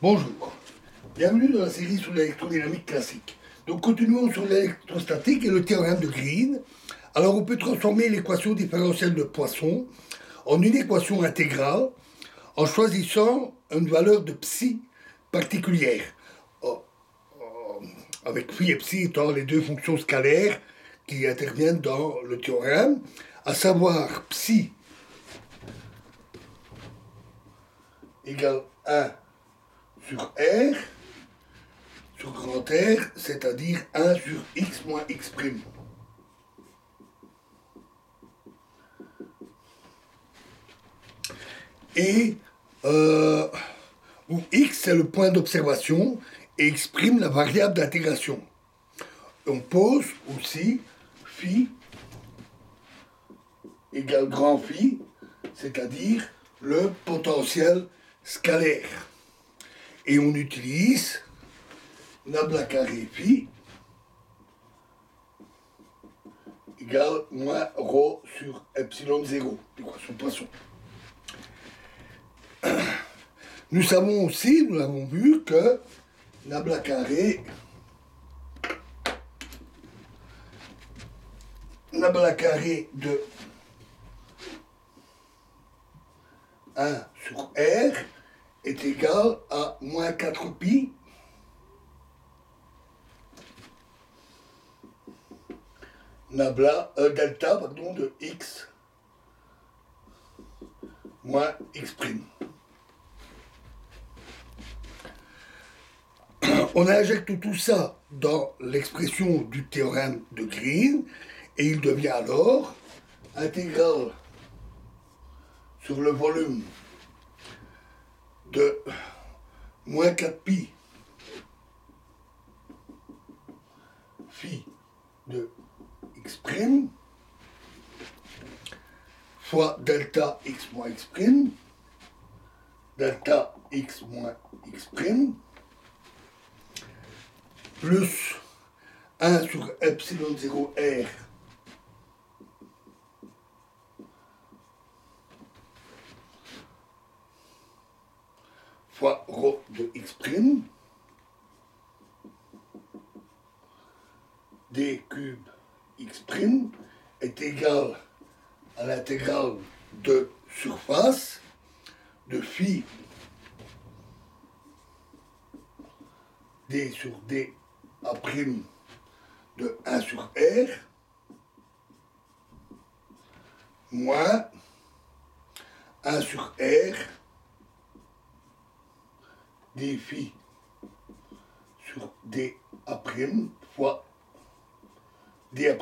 Bonjour, bienvenue dans la série sur l'électrodynamique classique. Donc continuons sur l'électrostatique et le théorème de Green. Alors on peut transformer l'équation différentielle de Poisson en une équation intégrale en choisissant une valeur de psi particulière, avec phi et psi étant les deux fonctions scalaires qui interviennent dans le théorème, à savoir psi égale 1 sur R, sur grand R, c'est-à-dire 1 sur x moins x'. Et où x c'est le point d'observation et x' la variable d'intégration. On pose aussi phi égale grand phi, c'est-à-dire le potentiel scalaire. Et on utilise nabla carré phi égale moins rho sur epsilon 0, l'équation Poisson. Nous savons aussi, nous l'avons vu, que nabla carré de 1 sur R est égal à moins 4 pi delta de x moins x'. On injecte tout ça dans l'expression du théorème de Green et il devient alors intégrale sur le volume de moins 4 pi phi de x' fois delta x moins x', delta x moins x', plus 1 sur epsilon 0 R fois rho de x', d cube x' est égal à l'intégrale de surface de phi d sur d a' de 1 sur R moins 1 sur R d phi sur d a' fois d a'.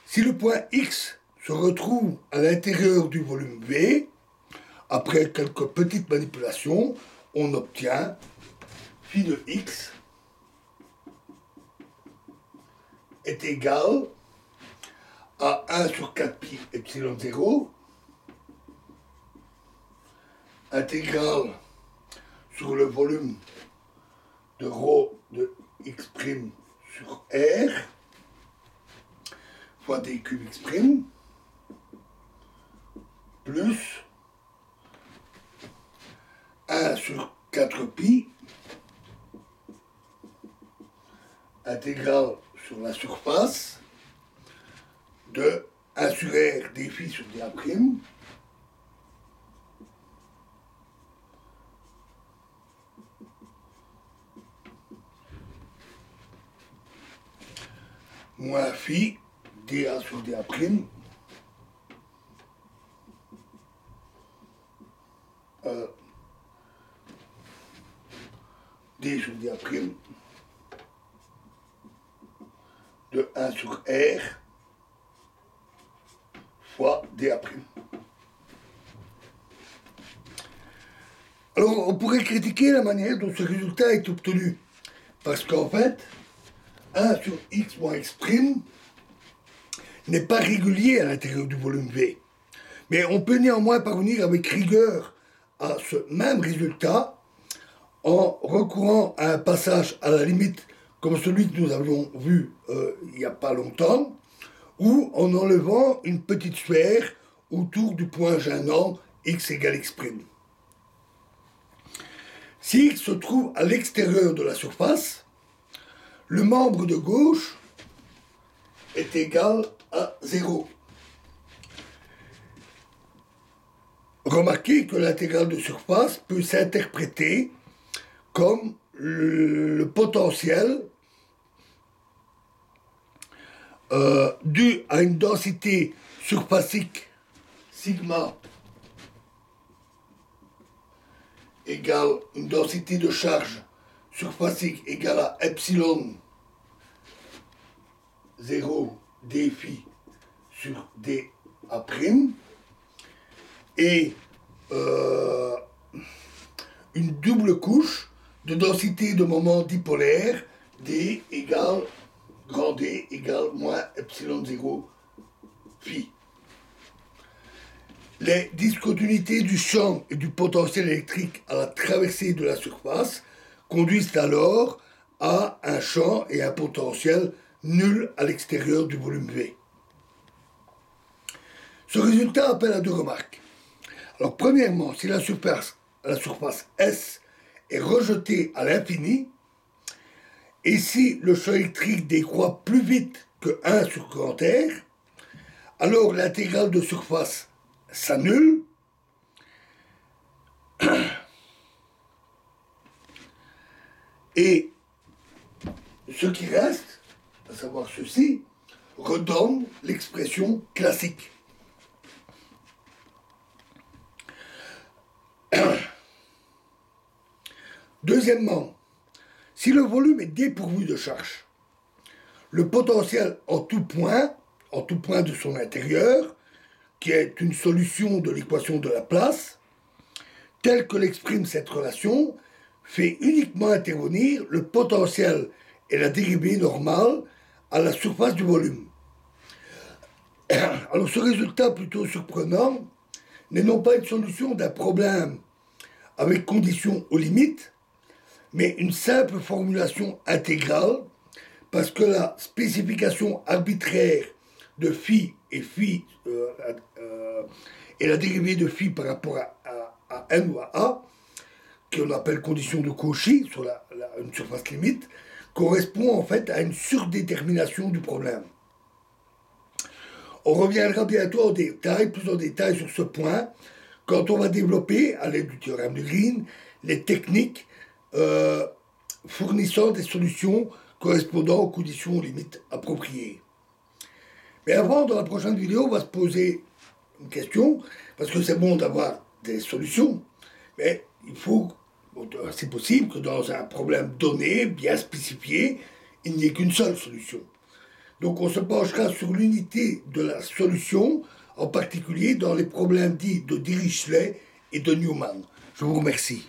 Si le point X se retrouve à l'intérieur du volume V, après quelques petites manipulations, on obtient phi de X est égal à 1 sur 4 pi epsilon 0 intégrale sur le volume de rho de x' sur R fois d cube x' plus 1 sur 4 pi intégrale sur la surface de 1 sur R d phi sur d a', moins phi dA sur dA', d sur dA' de 1 sur R fois dA'. Alors on pourrait critiquer la manière dont ce résultat est obtenu, parce qu'en fait 1 sur x moins x' n'est pas régulier à l'intérieur du volume V. Mais on peut néanmoins parvenir avec rigueur à ce même résultat en recourant à un passage à la limite comme celui que nous avions vu il n'y a pas longtemps, ou en enlevant une petite sphère autour du point gênant x égale x'. Si x se trouve à l'extérieur de la surface, le membre de gauche est égal à 0. Remarquez que l'intégrale de surface peut s'interpréter comme le potentiel dû à une densité surfacique sigma égale une densité de charge surfacique égale à epsilon 0 d phi sur dA', et une double couche de densité de moment dipolaire D égale grand D égale moins epsilon 0 phi. Les discontinuités du champ et du potentiel électrique à la traversée de la surface conduisent alors à un champ et un potentiel nul à l'extérieur du volume V. Ce résultat appelle à deux remarques. Alors, premièrement, si la surface S est rejetée à l'infini, et si le champ électrique décroît plus vite que 1 sur grand R, alors l'intégrale de surface s'annule, et ce qui reste, à savoir ceci, redonne l'expression classique. Deuxièmement, si le volume est dépourvu de charge, le potentiel en tout point de son intérieur, qui est une solution de l'équation de Laplace, telle que l'exprime cette relation, fait uniquement intervenir le potentiel et la dérivée normale à la surface du volume. Alors ce résultat plutôt surprenant n'est non pas une solution d'un problème avec conditions aux limites, mais une simple formulation intégrale, parce que la spécification arbitraire de phi et la dérivée de phi par rapport à n ou à a, qu'on appelle condition de Cauchy sur une surface limite, correspond en fait à une surdétermination du problème. On reviendra bientôt plus en détail sur ce point, quand on va développer, à l'aide du théorème de Green, les techniques fournissant des solutions correspondant aux conditions limites appropriées. Mais avant, dans la prochaine vidéo, on va se poser une question, parce que c'est bon d'avoir des solutions, mais il faut, c'est possible que dans un problème donné, bien spécifié, il n'y ait qu'une seule solution. Donc on se penchera sur l'unité de la solution, en particulier dans les problèmes dits de Dirichlet et de Newman. Je vous remercie.